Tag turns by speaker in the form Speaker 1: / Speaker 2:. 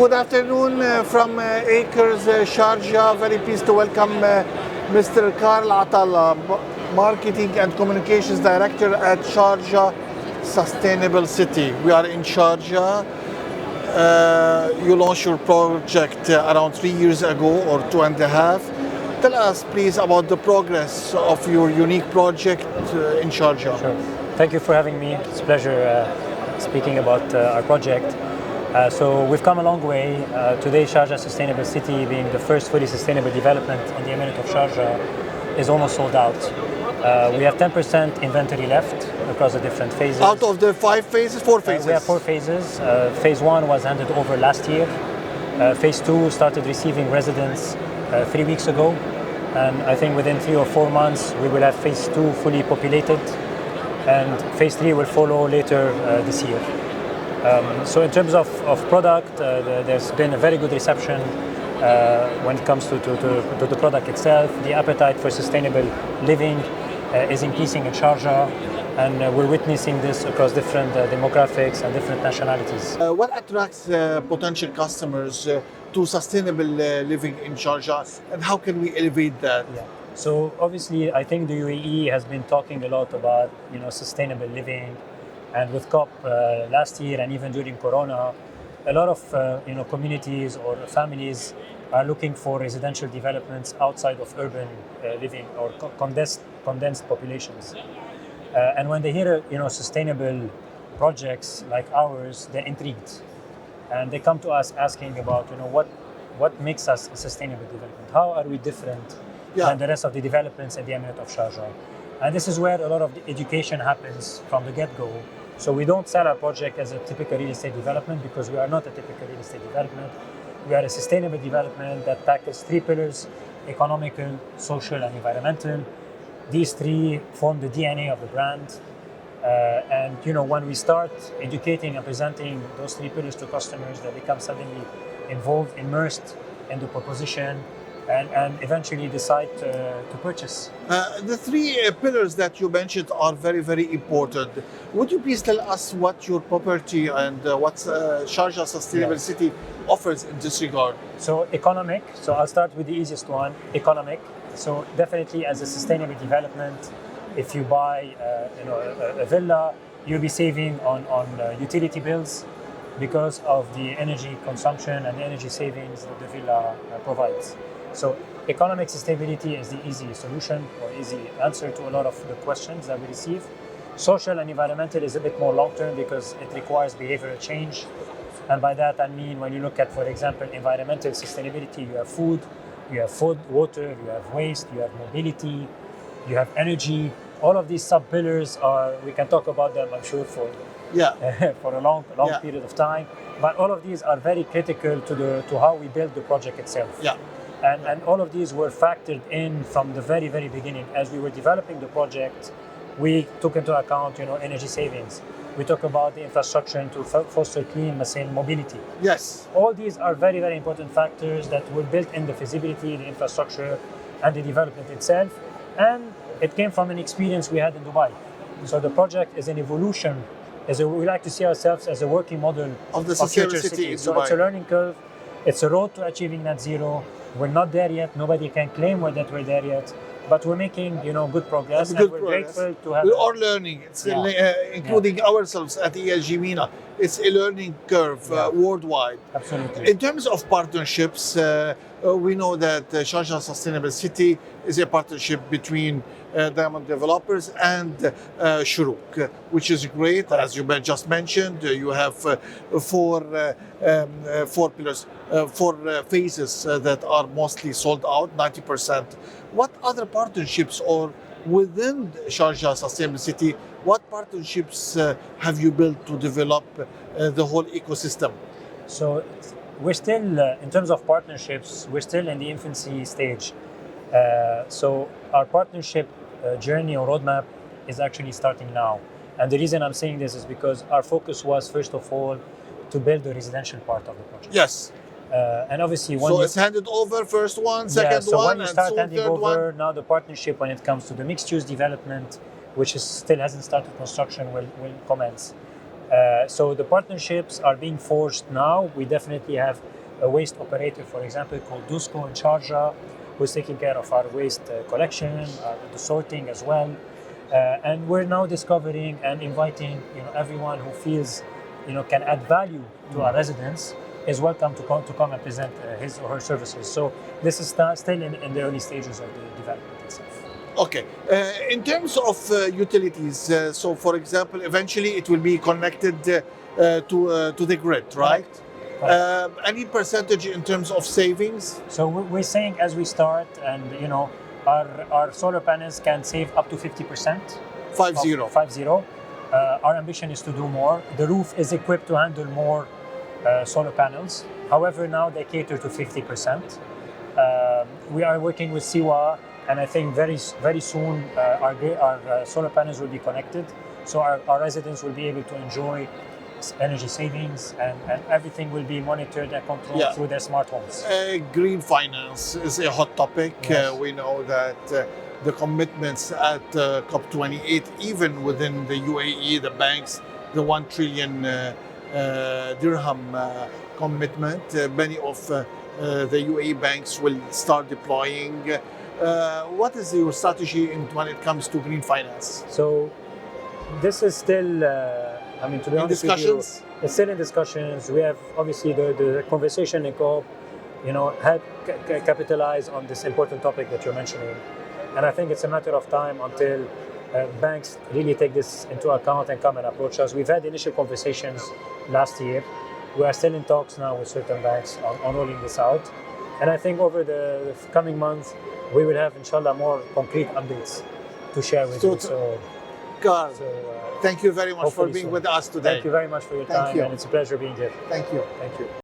Speaker 1: Good afternoon from Acres, Sharjah. Very pleased to welcome Mr. Karl Atallah, Marketing and Communications Director at Sharjah Sustainable City. We are in Sharjah. You launched your project around 3 years ago or 2.5. Tell us please about the progress of your unique project in Sharjah.
Speaker 2: Sure. Thank you for having me. It's a pleasure speaking about our project. So we've come a long way. Today, Sharjah Sustainable City, being the first fully sustainable development in the Emirate of Sharjah, is almost sold out. We have 10% inventory left across the different phases.
Speaker 1: Out of the 5 phases, 4 phases?
Speaker 2: We have 4 phases. Phase 1 was handed over last year. Phase 2 started receiving residents 3 weeks ago. And I think within 3 or 4 months, we will have phase 2 fully populated. And phase 3 will follow later this year. So in terms of product, there's been a very good reception when it comes to the product itself. The appetite for sustainable living is increasing in Sharjah, and we're witnessing this across different demographics and different nationalities.
Speaker 1: What attracts potential customers to sustainable living in Sharjah, and how can we elevate that?
Speaker 2: Yeah. So obviously, I think the UAE has been talking a lot about sustainable living. And with COP last year and even during Corona, a lot of communities or families are looking for residential developments outside of urban living or condensed populations. And when they hear sustainable projects like ours, they're intrigued, and they come to us asking about what makes us a sustainable development. How are we different than the rest of the developments in the Emirate of Sharjah? And this is where a lot of the education happens from the get-go. So we don't sell our project as a typical real estate development, because we are not a typical real estate development. We are a sustainable development that tackles 3 pillars: economical, social, and environmental. These 3 form the DNA of the brand. And when we start educating and presenting those 3 pillars to customers, they become suddenly involved, immersed in the proposition, and eventually decide to purchase.
Speaker 1: The 3 pillars that you mentioned are very, very important. Would you please tell us what your property and what Sharjah Sustainable City offers in this regard?
Speaker 2: So economic, so I'll start with the easiest one, economic. So definitely as a sustainable development, if you buy a villa, you'll be saving on utility bills because of the energy consumption and the energy savings that the villa provides. So economic sustainability is the easy solution or easy answer to a lot of the questions that we receive. Social and environmental is a bit more long-term because it requires behavioral change. And by that I mean, when you look at, for example, environmental sustainability, you have food, water, you have waste, you have mobility, you have energy. All of these sub-pillars we can talk about them, I'm sure, for a long period of time. But all of these are very critical to how we build the project itself.
Speaker 1: Yeah.
Speaker 2: And all of these were factored in from the very, very beginning. As we were developing the project, we took into account, energy savings. We talk about the infrastructure to foster clean, mobility.
Speaker 1: Yes.
Speaker 2: All these are very, very important factors that were built in the feasibility, the infrastructure, and the development itself. And it came from an experience we had in Dubai. So the project is an evolution. We like to see ourselves as a working model
Speaker 1: of the future city in
Speaker 2: So
Speaker 1: Dubai.
Speaker 2: it's a learning curve. It's a road to achieving net zero. We're not there yet. Nobody can claim that we're there yet, but we're making good progress. And we're grateful to have.
Speaker 1: We are learning, including ourselves at ESG Mena. It's a learning curve worldwide.
Speaker 2: Absolutely.
Speaker 1: In terms of partnerships, we know that Sharjah Sustainable City is a partnership between Diamond Developers and Shuruk, which is great. As you just mentioned, you have 4 pillars, 4 phases that are mostly sold out, 90%. What other partnerships, or within Sharjah Sustainable City, what partnerships have you built to develop the whole ecosystem?
Speaker 2: So we're still, in terms of partnerships, we're still in the infancy stage. So our partnership journey or roadmap is actually starting now. And the reason I'm saying this is because our focus was, first of all, to build the residential part of the project.
Speaker 1: Yes.
Speaker 2: And obviously,
Speaker 1: it's handed over, first one, second
Speaker 2: so
Speaker 1: one,
Speaker 2: when you start
Speaker 1: and
Speaker 2: handing
Speaker 1: third
Speaker 2: over,
Speaker 1: one.
Speaker 2: now the partnership when it comes to the mixed-use development, which still hasn't started construction, will commence. So the partnerships are being forged now. We definitely have a waste operator, for example, called Dusko in Sharjah, who's taking care of our waste collection, the sorting as well. And we're now discovering and inviting everyone who feels can add value to our residents is welcome to come and present his or her services. So this is still in the early stages of the development itself.
Speaker 1: Okay. In terms of utilities, so for example, eventually it will be connected to the grid, right? Any percentage in terms of savings?
Speaker 2: So we're saying as we start, and our solar panels can save up to 50%.
Speaker 1: 50.
Speaker 2: 50. Our ambition is to do more. The roof is equipped to handle more solar panels. However, now they cater to 50%. We are working with Siwa, and I think very soon our solar panels will be connected, so our residents will be able to enjoy energy savings, and everything will be monitored and controlled through their smart homes.
Speaker 1: Green finance is a hot topic.
Speaker 2: Yes.
Speaker 1: We know that the commitments at COP28, even within the UAE, the banks, the 1 trillion dirham commitment, many of the UAE banks will start deploying. What is your strategy when it comes to green finance?
Speaker 2: So this is still, to be honest with you, it's still in discussions. We have obviously the conversation in COP, had capitalized on this important topic that you're mentioning. And I think it's a matter of time until banks really take this into account and come and approach us. We've had initial conversations last year. We are still in talks now with certain banks on rolling this out. And I think over the coming months, we will have, inshallah, more concrete updates to share with you.
Speaker 1: Carl, thank you very much for being with us today.
Speaker 2: Thank you very much for your time, and it's a pleasure being here.
Speaker 1: Thank you.
Speaker 2: Thank you.